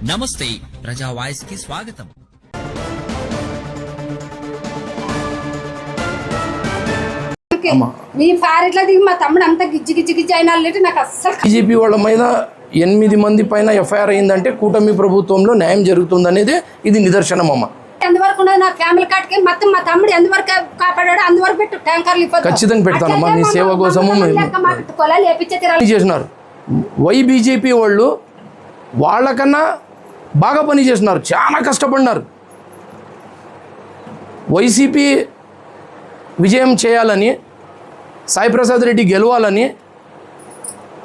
నమస్తే ప్రజా వాయిస్ కి స్వాగతం. మీ ఫారెట్లా దిగి మా తమ్ముడు అంతా గిజ్జి అయినా నాకు అస్సలు. బీజేపీ వాళ్ళ మీద 8 మంది పైన ఎఫ్ఐఆర్ అయిందంటే కూటమి ప్రభుత్వంలో న్యాయం జరుగుతుందనేది ఇది నిదర్శనం అమ్మ. ఎంతవరకు నా ఫ్యామిలీ కార్డ్కి మొత్తం మా తమ్ముడు ఎంతవరకు కాపాడాడు అంతవరకు పెట్టు ట్యాంకర్లు ఖచ్చితంగా పెడతానమ్మా. నీ సేవ కోసము చేసినారు. వై బీజేపీ వాళ్ళు వాళ్ళకన్నా బాగా పని చేసినారు, చాలా కష్టపడినారు. వైసీపీ విజయం చేయాలని, సాయిప్రసాద్ రెడ్డి గెలవాలని,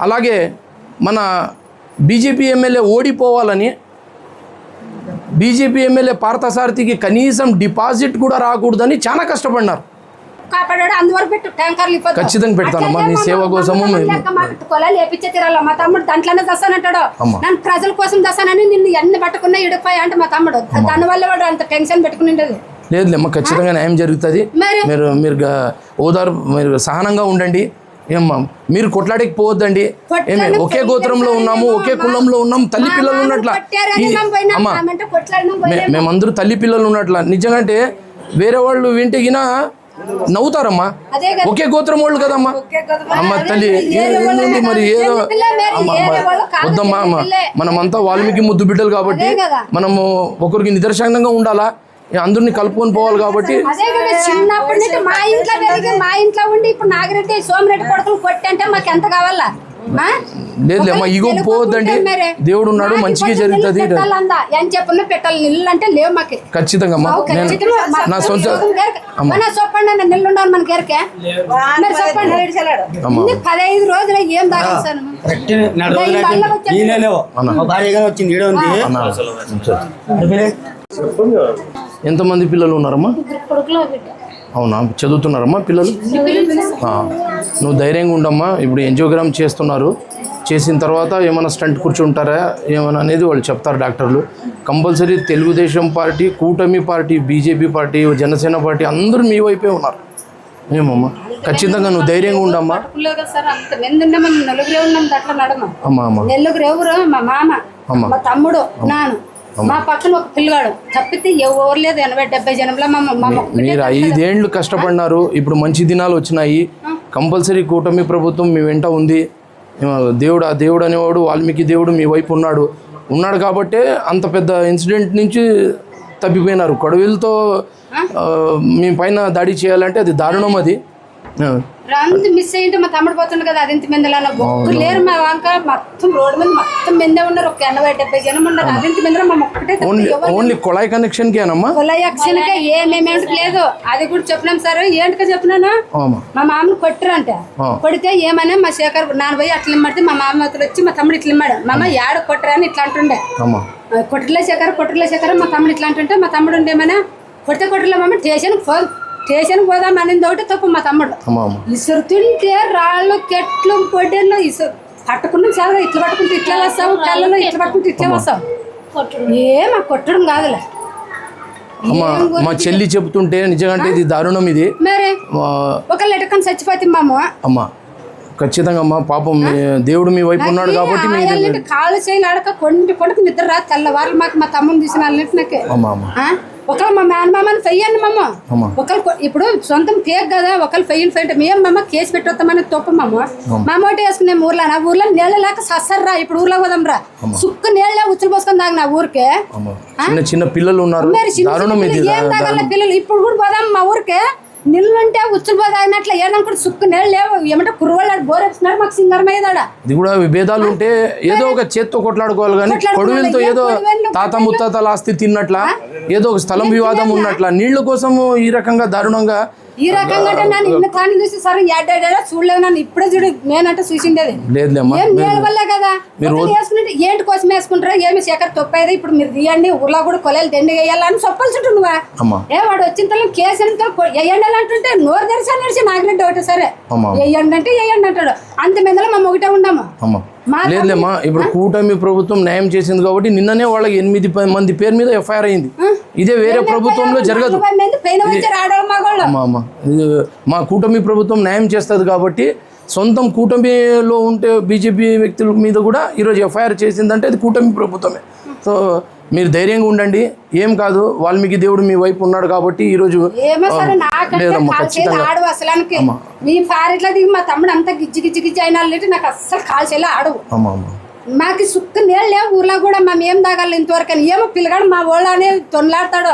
అలాగే మన బీజేపీ ఎమ్మెల్యే ఓడిపోవాలని, బీజేపీ ఎమ్మెల్యే పార్థసారథికి కనీసం డిపాజిట్ కూడా రాకూడదని చాలా కష్టపడినారు. కాపాడాడు అంతవరకు పెట్టు ట్యాంకర్లు ఖచ్చితంగా పెడతానమ్మా. నీ సేవ కోసము లేపించే తీరాలి. మా తమ్ముడు దాంట్లోనే దస్తానంటాడు, నన్ను ప్రజల కోసం దస్తానని నిన్ను ఎన్ని పట్టుకున్నా ఇడిపోయా అంటే మా తమ్ముడు దానివల్ల వాడు అంత టెన్షన్ పెట్టుకుని ఉండేది. లేదులేమ్మా, ఖచ్చితంగా న్యాయం జరుగుతుంది. మీరు ఓదారు, మీరు సహనంగా ఉండండి. ఏమ్మా మీరు కొట్లాడికి పోవద్దండి. ఒకే గోత్రంలో ఉన్నాము, ఒకే కులంలో ఉన్నాము, తల్లి పిల్లలు ఉన్నట్ల. అమ్మా మేమందరూ తల్లి పిల్లలు ఉన్నట్ల. నిజంగా అంటే వేరే వాళ్ళు వింటేగినా నవ్వుతారమ్మా. ఒకే గోత్రం వాళ్ళు కదమ్మా. అమ్మ తల్లి మరి ఏదో వద్దమ్మా. అమ్మ మనమంతా వాల్మీకి ముద్దు బిడ్డలు కాబట్టి మనము ఒకరికి నిదర్శనంగా ఉండాలా, అందరినీ కలుపుకొని పోవాలి కాబట్టి. చిన్నప్పటి నుంచి మా ఇంట్లో ఉండి ఇప్పుడు నాగిరెడ్డి సోమిరెడ్డి కొడుకులు కొట్టంటే మాకు ఎంత కావాలా? లేదు అమ్మా, ఇగో పోవద్దండి. దేవుడు ఉన్నాడు, మంచిగా జరుగుతుంది. చెప్పిన పెట్టాలి నిల్లు అంటే లేవు మాకు. ఖచ్చితంగా నా సొంత చెప్పండి నిల్లు ఉండాలి మన గేరకే. మరి చెప్పండి 15 రోజులు ఏం దాకా ఎంతమంది పిల్లలు ఉన్నారమ్మా? అవునా, చదువుతున్నారమ్మా పిల్లలు? నువ్వు ధైర్యంగా ఉండమ్మా. ఇప్పుడు ఎంజియోగ్రామ్ చేస్తున్నారు, చేసిన తర్వాత ఏమైనా స్టంట్ కూర్చుంటారా ఏమైనా అనేది వాళ్ళు చెప్తారు డాక్టర్లు. కంపల్సరీ తెలుగుదేశం పార్టీ, కూటమి party, BJP party, Janasena party అందరూ మీ వైపే ఉన్నారు. ఏమమ్మా ఖచ్చితంగా నువ్వు ధైర్యంగా ఉండమ్మా. అమ్మా అమ్మా నెల్లుగురు ఎవరు? మా మామ, మా తమ్ముడు, నాను, మా పక్కన ఒక పిల్లగాడు తప్పితే ఎవరు లేదు. 80-70 జనంలో మీరు 5 ఏళ్ళు కష్టపడినారు. ఇప్పుడు మంచి దినాలు వచ్చినాయి. కంపల్సరీ కూటమి ప్రభుత్వం మీ వెంట ఉంది. దేవుడు, ఆ దేవుడు అనేవాడు వాల్మీకి దేవుడు మీ వైపు ఉన్నాడు కాబట్టే అంత పెద్ద ఇన్సిడెంట్ నుంచి తప్పిపోయినారు. కొడవలితో మీ పైన దాడి చేయాలంటే అది దారుణం. అది మిస్ అయ్యింటే మా తమ్ముడు పోతుండే కదా. అది ఇంత మంది ఒక్కరు లేరు. మా వంక మొత్తం రోడ్డు మీద మొత్తం మందే ఉన్నారు. ఒక 80-70 జనం ఉన్నారు. అది ఇంత మంది మా ఒక్కటే ఓన్లీ కుళాయి కనెక్షన్ కేనమ్మా? కుళాయి కనెక్షన్ కే ఏమేమి లేదు. అది కూడా చెప్పినాం సార్. ఏంటిగా చెప్పినాను, మా మామను కొట్టరంట. కొడితే ఏమన్నా మా శేఖర్ నాన్న పోయి అట్లా ఇమ్మడితే మా మామ అతను వచ్చి మా తమ్ముడు ఇట్లా ఇమ్మాడు. మా అమ్మ ఏడ కొట్టరా అని ఇట్లా అంటుండే. కొట్టలే శేఖర్ మా తమ్ముడు ఇట్లా అంటుంటే మా తమ్ముడు ఉండేమన్నా కొడితే కొట్టలే మామ స్టేషన్ పోదాం అనేది ఒకటి తప్పు. మా తమ్ముడు ఇసురుతుంటే రాళ్ళు కెట్లు పొడ్డెల్లో పట్టుకున్నాం చాలా. ఇట్లా పట్టుకుంటే ఇట్లా వస్తావు, కళ్ళలో ఇట్లా పట్టుకుంటే ఇట్లా వస్తావు. మా కొట్టడం కాదులే. మా చెల్లి చెబుతుంటే నిజంగా ఇది దారుణం. ఇది మరి ఒకళ్ళు ఎటుకొని చచ్చిపోతే మామ. అమ్మా ఖచ్చితంగా అమ్మా, పాపం దేవుడు మీ వైపు ఉన్నాడు కాబట్టి. కాళ్ళు చేయలు ఆడక కొడుకు నిద్ర రా తెల్లవారు మాకు మా తమ్ముని తీసిన నాకే. ఒకళ్ళు మా మేనమామని ఫెయ్యండి మమ్మ. ఒకళ్ళు ఇప్పుడు సొంతం ఫేక్ కదా. ఒకళ్ళు ఫెయ్యండి మేము మమ్మ కేసు పెట్టొస్తామని తప్పు మమ్మ. మా మోటి వేసుకున్నాం ఊర్లో నీళ్ళ లేక సస్సర్రా. ఇప్పుడు ఊర్లో పోదాం రా. సుక్కు నీళ్ళ ఉచ్చులు పోసుకొని తాగు నా ఊరికే. చిన్న పిల్లలు ఉన్నారు. ఏం తాగల పిల్లలు. ఇప్పుడు కూడా పోదాం మా ఊరికే. నిల్లుంటే ఉచ్చులు పోదాగినట్లు ఏదనుకుంటే సుక్కు నీళ్ళు లేవు. ఏమంటే కుర్రవాళ్ళు బోరేస్తున్నారు మాకు సింగరమయ్యేదాడ. ఇది కూడా విభేదాలు ఉంటే ఏదో ఒక చేత్తో కొట్లాడుకోవాలి కానీ కొడువులతో ఏదో తాత ముత్తాతల ఆస్తి తిన్నట్ల, ఏదో ఒక స్థలం వివాదం ఉన్నట్ల, నీళ్ల కోసము ఈ రకంగా దారుణంగా ఈ రకంగా నన్ను ఇన్ని కానీ చూసి సరే ఏడా చూడలేదు. నన్ను ఇప్పుడే చూడు నేనంటే చూసిండేది నీళ్ళ వల్లే కదా. వేసుకుంటే ఏంటి కోసం వేసుకుంటారా? ఏమి శేఖర్ తొప్పేది. ఇప్పుడు మీరు తీయండి ఊర్లో కూడా కొలలు దండి వేయాలని చెప్పాల్సి ఉంటుంది. నువ్వా వాడు వచ్చిన తల కేసు వేయండి అంటుంటే నోరు తెరిచి నడిచి నాగిరెడ్డి ఒకటి సరే వేయండి అంటే వేయండి అంటాడు. అంత మందిలో మేము ఒకటే ఉన్నాము. లేదులేమ్మా, ఇప్పుడు కూటమి ప్రభుత్వం న్యాయం చేసింది కాబట్టి నిన్ననే వాళ్ళకి 8 మంది పేరు మీద ఎఫ్ఐఆర్ అయింది. ఇదే వేరే ప్రభుత్వంలో జరగదు. మా కూటమి ప్రభుత్వం న్యాయం చేస్తుంది కాబట్టి సొంతం కూటమిలో ఉంటే బీజేపీ వ్యక్తుల మీద కూడా ఈరోజు ఎఫ్ఐఆర్ చేసిందంటే అది కూటమి ప్రభుత్వమే. సో మీరు ధైర్యంగా ఉండండి, ఏం కాదు, వాల్మీకి దేవుడు మీ వైపు ఉన్నాడు కాబట్టి ఈరోజు లేదమ్మా ఖచ్చితంగా మీ ఫారెట్లా దిగి మా తమ్ముడు అంతా గిజ్జి గిజ్జి గిజ్జి అయినా నాకు అస్సలు కాల్చేలా ఆడవు. మాకు సుక్క నీళ్ళు లేవు ఊర్లో కూడా మేము ఏం తాగాలి ఇంతవరకు అని. ఏమో పిల్లగాడు మా ఊళ్ళో అనే తొనలాడతాడో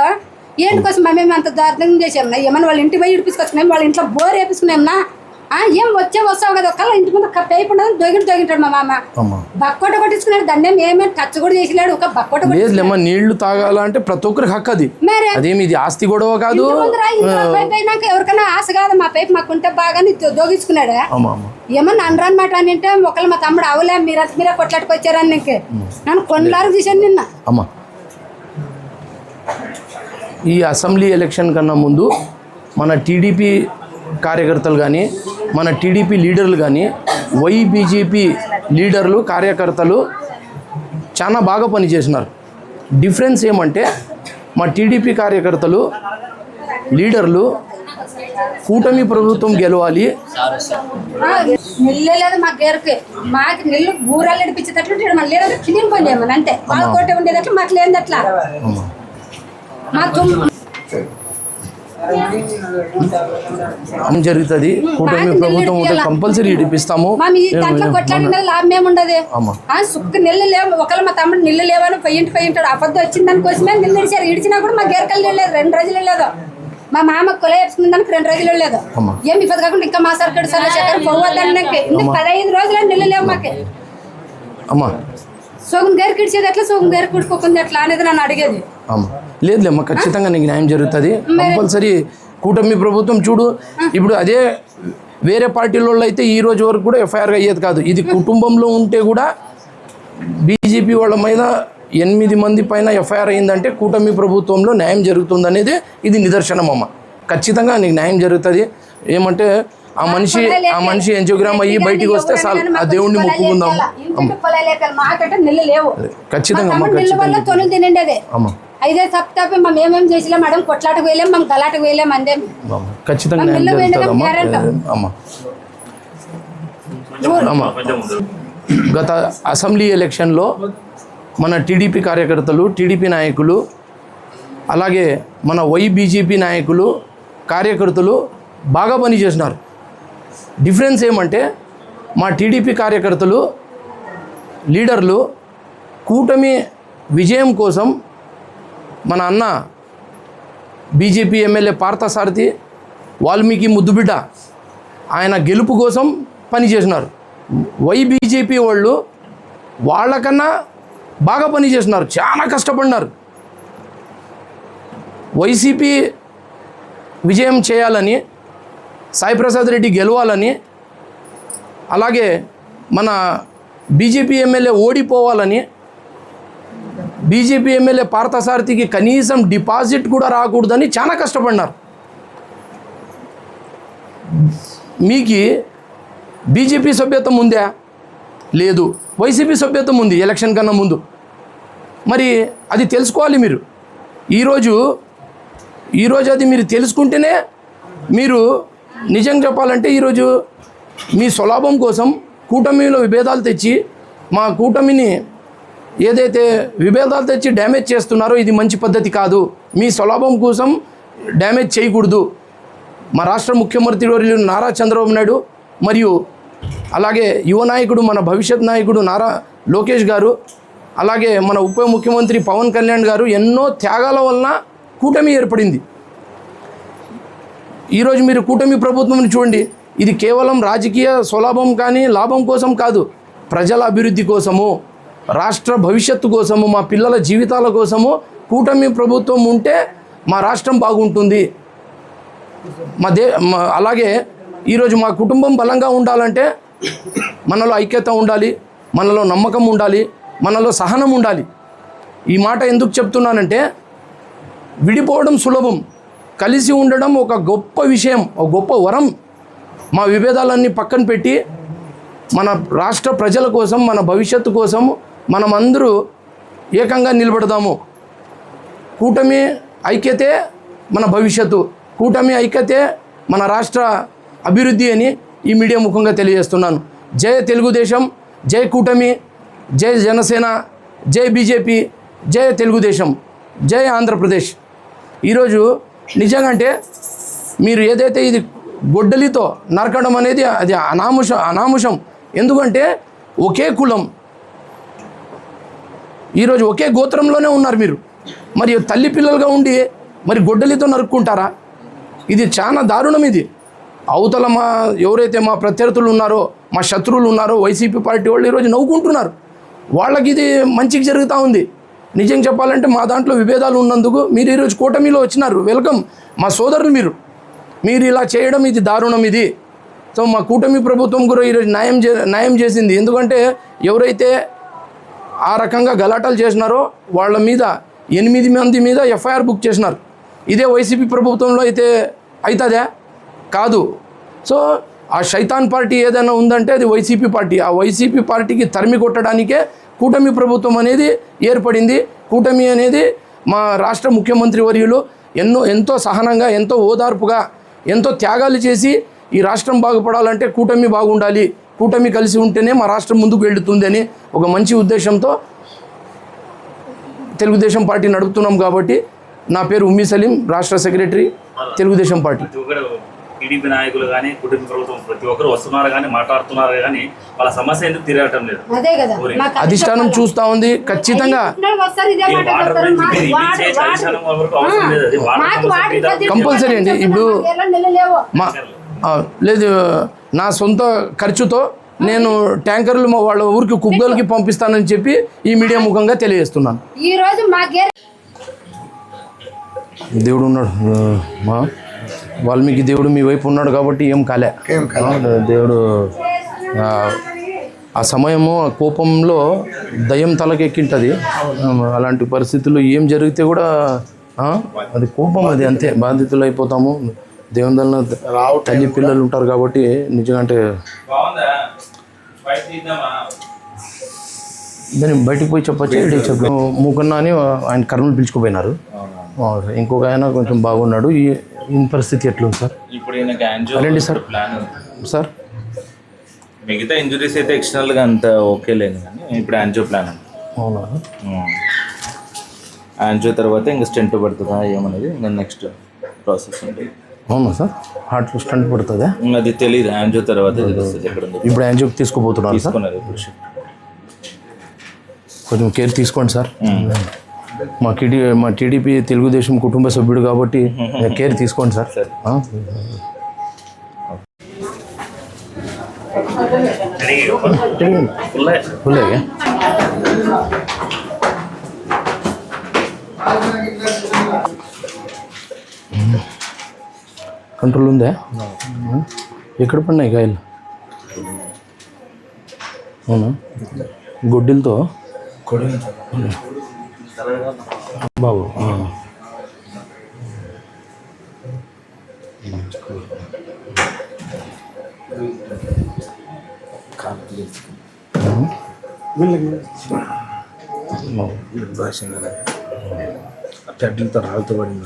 ఏంటి కోసం మేము అంత దారుణంగా చేసామన్నా. ఏమన్నా వాళ్ళ ఇంటి పోయి ఇడిపించుకొచ్చుకున్నాం, వాళ్ళ ఇంట్లో బోర్ వేపించుకున్నామన్నా. ఏం వస్తావు కదా ఒకళ్ళ ఇంటి ముందు పైపు ఉండదు దొంగింటాడు మా మామ. బక్కోట కొట్టించుకున్నాడు, దాన్ని ఏమేమి టచ్ కూడా చేసినాడు. ఒక బక్కోట నీళ్లు తాగాలంటే ప్రతి ఒక్కరికి హక్కు అది. అదేమి ఇది ఆస్తి గొడవ కాదు. పైపు అయినాక ఎవరికైనా ఆశ కాదు, మా పైపు మాకుంటే బాగా దోగించుకున్నాడు. ఏమన్నా అనరాని మాట అని అంటే ఒకళ్ళు మా తమ్ముడు అవలే మీరే కొట్లాట్టుకొచ్చారని నీకు నన్ను కొన్నిలారు తీసాను నిన్న. అమ్మా ఈ అసెంబ్లీ ఎలక్షన్ కన్నా ముందు మన టీడీపీ కార్యకర్తలు కానీ మన టీడీపీ లీడర్లు కానీ బీజేపీ లీడర్లు కార్యకర్తలు చాలా బాగా పనిచేసినారు. డిఫరెన్స్ ఏమంటే మా టీడీపీ కార్యకర్తలు లీడర్లు కూటమి ప్రభుత్వం గెలవాలి, నిల్లు లేదు మా గేరుకి, మాకు నిల్లు బూరాలు నడిపించేటట్లు మన లేదు క్లీన్ పని చేయమని అంటే వాళ్ళ కోట ఉండేదట్లు మాకు లేదు అట్లా జరుగుతుంది. కూటమి ప్రభుత్వం ఉంటే కంపల్సరీ ఇడిపిస్తాము. లాభం ఏముండదు. సుక్క నిల్లు లేవు, ఒకళ్ళు మా తమ్ముడు నిల్లు లేవని పోయింటాడు. అబద్ధం వచ్చింది దానికోసమే నిల్లు ఇడిచారు. ఇడిచినా కూడా మా గేరకలు లేదు, 2 రోజులు లేదు. మా మామ కొల వేసుకున్న దానికి 2 రోజులు లేదు. ఏం ఇబ్బంది కాకుండా ఇంకా మా సర్కడు చంద్రశేఖర్ పోవద్దానికి 15 రోజులు నిల్లు లేవు మాకు. అమ్మా సోగం గేరికి ఇడిచేది ఎట్లా, సోగం గేరికి కుడుకోకుండా ఎట్లా అనేది నన్ను అడిగేది. లేదులేమ్మా, ఖచ్చితంగా నీకు న్యాయం జరుగుతుంది. కంపల్సరీ కూటమి ప్రభుత్వం చూడు. ఇప్పుడు అదే వేరే పార్టీలో అయితే ఈ రోజు వరకు కూడా ఎఫ్ఐఆర్ అయ్యేది కాదు. ఇది కుటుంబంలో ఉంటే కూడా బీజేపీ వాళ్ళ మీద 8 మంది పైన ఎఫ్ఐఆర్ అయిందంటే కూటమి ప్రభుత్వంలో న్యాయం జరుగుతుంది అనేది ఇది నిదర్శనం అమ్మ. ఖచ్చితంగా నీకు న్యాయం జరుగుతుంది. ఏమంటే ఆ మనిషి ఎంజోగ్రామ్ అయ్యి బయటికి వస్తే చాలు, ఆ దేవుణ్ణి మొక్కుకుందాము. ఖచ్చితంగా అమ్మ 5 సప్తాహం మేము ఏమేమి చేసిలేం మేడం, కొట్లాటకు వేయలేం, మేము గలాటకు వేయలేం అందే. ఖచ్చితంగా అమ్మ. గత అసెంబ్లీ ఎలక్షన్లో మన టీడీపీ కార్యకర్తలు, టీడీపీ నాయకులు, అలాగే మన బీజేపీ నాయకులు, కార్యకర్తలు బాగా పనిచేసినారు. డిఫరెన్స్ ఏమంటే మా టీడీపీ కార్యకర్తలు, లీడర్లు కూటమి విజయం కోసం మన అన్న బీజేపీ ఎమ్మెల్యే పార్థసారథి వాల్మీకి ముద్దుబిడ్డ ఆయన గెలుపు కోసం పనిచేసినారు. బీజేపీ వాళ్ళు వాళ్ళకన్నా బాగా పనిచేసినారు, చాలా కష్టపడినారు. వైసీపీ విజయం చేయాలని, సాయిప్రసాద్ రెడ్డి గెలవాలని, అలాగే మన బీజేపీ ఎమ్మెల్యే ఓడిపోవాలని, బీజేపీ ఎమ్మెల్యే పార్థసారథికి కనీసం డిపాజిట్ కూడా రాకూడదని చాలా కష్టపడినారు. మీకు బీజేపీ సభ్యత్వం ఉందా? లేదు. వైసీపీ సభ్యత్వం ఉంది ఎలక్షన్ కన్నా ముందు. మరి అది తెలుసుకోవాలి మీరు. ఈరోజు అది మీరు తెలుసుకుంటేనే మీరు నిజం చెప్పాలంటే ఈరోజు మీ స్వలాభం కోసం కూటమిలో విభేదాలు తెచ్చి మా కూటమిని ఏదైతే విభేదాలు తెచ్చి డ్యామేజ్ చేస్తున్నారో ఇది మంచి పద్ధతి కాదు. మీ స్వలాభం కోసం డ్యామేజ్ చేయకూడదు. మా రాష్ట్ర ముఖ్యమంత్రి వర్యులు నారా చంద్రబాబు నాయుడు మరియు అలాగే యువ నాయకుడు, మన భవిష్యత్ నాయకుడు నారా లోకేష్ గారు, అలాగే మన ఉప ముఖ్యమంత్రి పవన్ కళ్యాణ్ గారు ఎన్నో త్యాగాల వలన కూటమి ఏర్పడింది. ఈరోజు మీరు కూటమి ప్రభుత్వం చూడండి, ఇది కేవలం రాజకీయ స్వలాభం కానీ లాభం కోసం కాదు, ప్రజల అభివృద్ధి కోసము, రాష్ట్ర భవిష్యత్తు కోసము, మా పిల్లల జీవితాల కోసము కూటమి ప్రభుత్వం ఉంటే మా రాష్ట్రం బాగుంటుంది. అలాగే ఈరోజు మా కుటుంబం బలంగా ఉండాలంటే మనలో ఐక్యత ఉండాలి, మనలో నమ్మకం ఉండాలి, మనలో సహనం ఉండాలి. ఈ మాట ఎందుకు చెప్తున్నానంటే విడిపోవడం సులభం, కలిసి ఉండడం ఒక గొప్ప విషయం, ఒక గొప్ప వరం. మా విభేదాలన్నీ పక్కన పెట్టి మన రాష్ట్ర ప్రజల కోసం, మన భవిష్యత్తు కోసం మనమందరూ ఏకంగా నిలబడదాము. కూటమి ఐక్యతే మన భవిష్యత్తు, కూటమి ఐక్యతే మన రాష్ట్ర అభివృద్ధి అని ఈ మీడియా ముఖంగా తెలియజేస్తున్నాను. జై తెలుగుదేశం, జై కూటమి, జై జనసేన, జై బీజేపీ, జై తెలుగుదేశం, జై ఆంధ్రప్రదేశ్. ఈరోజు నిజంగా అంటే మీరు ఏదైతే ఇది గొడ్డలితో నరకడం అనేది అది అనాముషం. ఎందుకంటే ఒకే కులం, ఈరోజు ఒకే గోత్రంలోనే ఉన్నారు మీరు. మరి తల్లి పిల్లలుగా ఉండి మరి గొడ్డలితో నరుక్కుంటారా? ఇది చాలా దారుణం. ఇది అవతల ఎవరైతే మా ప్రత్యర్థులు ఉన్నారో, మా శత్రువులు ఉన్నారో వైసీపీ పార్టీ వాళ్ళు ఈరోజు నవ్వుకుంటున్నారు. వాళ్ళకి ఇది మంచిగా జరుగుతూ ఉంది. నిజం చెప్పాలంటే మా దాంట్లో విభేదాలు ఉన్నందుకు మీరు ఈరోజు కూటమిలో వచ్చినారు. వెల్కమ్ మా సోదరులు. మీరు ఇలా చేయడం ఇది దారుణం. ఇది సో మా కూటమి ప్రభుత్వం కూడా ఈరోజు న్యాయం చేసింది. ఎందుకంటే ఎవరైతే ఆ రకంగా గలాటాలు చేసినారో వాళ్ళ మీద 8 మంది మీద ఎఫ్ఐఆర్ బుక్ చేసినారు. ఇదే వైసీపీ ప్రభుత్వంలో అయితే అవుతుందా? కాదు. సో ఆ శైతాన్ పార్టీ ఏదైనా ఉందంటే అది వైసీపీ పార్టీ. ఆ వైసీపీ పార్టీకి తరిమి కొట్టడానికే కూటమి ప్రభుత్వం అనేది ఏర్పడింది. కూటమి అనేది మా రాష్ట్ర ముఖ్యమంత్రి వర్యులు ఎంతో సహనంగా, ఎంతో ఓదార్పుగా, ఎంతో త్యాగాలు చేసి ఈ రాష్ట్రం బాగుపడాలంటే కూటమి బాగుండాలి, కూటమి కలిసి ఉంటేనే మా రాష్ట్రం ముందుకు వెళుతుంది అని ఒక మంచి ఉద్దేశంతో తెలుగుదేశం పార్టీ నడుపుతున్నాం. కాబట్టి నా పేరు ఉమ్మీ సలీం, రాష్ట్ర సెక్రటరీ, తెలుగుదేశం పార్టీ. టీడీపీ నాయకులు కానీ కుటుంబ ప్రభుత్వం ప్రతి ఒక్కరు వస్తున్నారు కానీ మాట్లాడుతున్నారు కానీ వాళ్ళ సమస్య ఎందుకు తిరగటం లేదు? అధిష్టానం చూస్తూ ఉంది. ఖచ్చితంగా కంపల్సరీ అండి. ఇప్పుడు లేదు, నా సొంత ఖర్చుతో నేను ట్యాంకర్లు వాళ్ళ ఊరికి కుగ్గలకి పంపిస్తానని చెప్పి ఈ మీడియా ముఖంగా తెలియజేస్తున్నాను. దేవుడు ఉన్నాడు, మా వాల్మీకి దేవుడు మీ వైపు ఉన్నాడు కాబట్టి ఏం కాలే. దేవుడు ఆ సమయము ఆ కోపంలో దయ్యం తలకెక్కింటుంది. అలాంటి పరిస్థితుల్లో ఏం జరిగితే కూడా అది కోపం, అది అంతే. బాధితులు అయిపోతాము. దేవుని వల్ల తల్లి పిల్లలు ఉంటారు కాబట్టి నిజంగా అంటే దాన్ని బయటకు పోయి చెప్పచ్చు. మూకన్న అని ఆయన కర్నూలు పిలుచుకుపోయినారు. ఇంకొక ఆయన కొంచెం బాగున్నాడు. ఈ పరిస్థితి ఎట్లుంది సార్? ఇప్పుడు రండి సార్. సార్ మిగతా ఇంజురీస్ అయితే ఎక్స్టర్నల్గా అంత ఓకే లేదు కానీ ఇప్పుడు యాంజియో ప్లాన్ అండి. అవునా? యాంజియో తర్వాత ఇంకా స్టెంట్ పడుతుందా ఏమనేది ఇంకా నెక్స్ట్ ప్రాసెస్ ఉంటుంది. అవునా సార్? హార్ట్లో స్టంట్ పడుతుందా? అది తెలియదు. యాంజియో తర్వాత తెలుస్తుంది ఎక్కడ ఉంది. ఇప్పుడు యాంజియోకి తీసుకుపోతున్నారు సార్? తీసుకున్నారు ఇప్పుడు. కొంచెం కేర్ తీసుకోండి సార్. మా టీడీపీ తెలుగుదేశం కుటుంబ సభ్యుడు కాబట్టి కేర్ తీసుకోండి సార్. ఫుల్గా కంట్రోల్ ఉందా? ఎక్కడ పడినాయి కాయలు? అవునా? గొడ్డిలతో బాబు. అడ్డలతో రాళ్ళతో పడింది.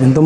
ఎంత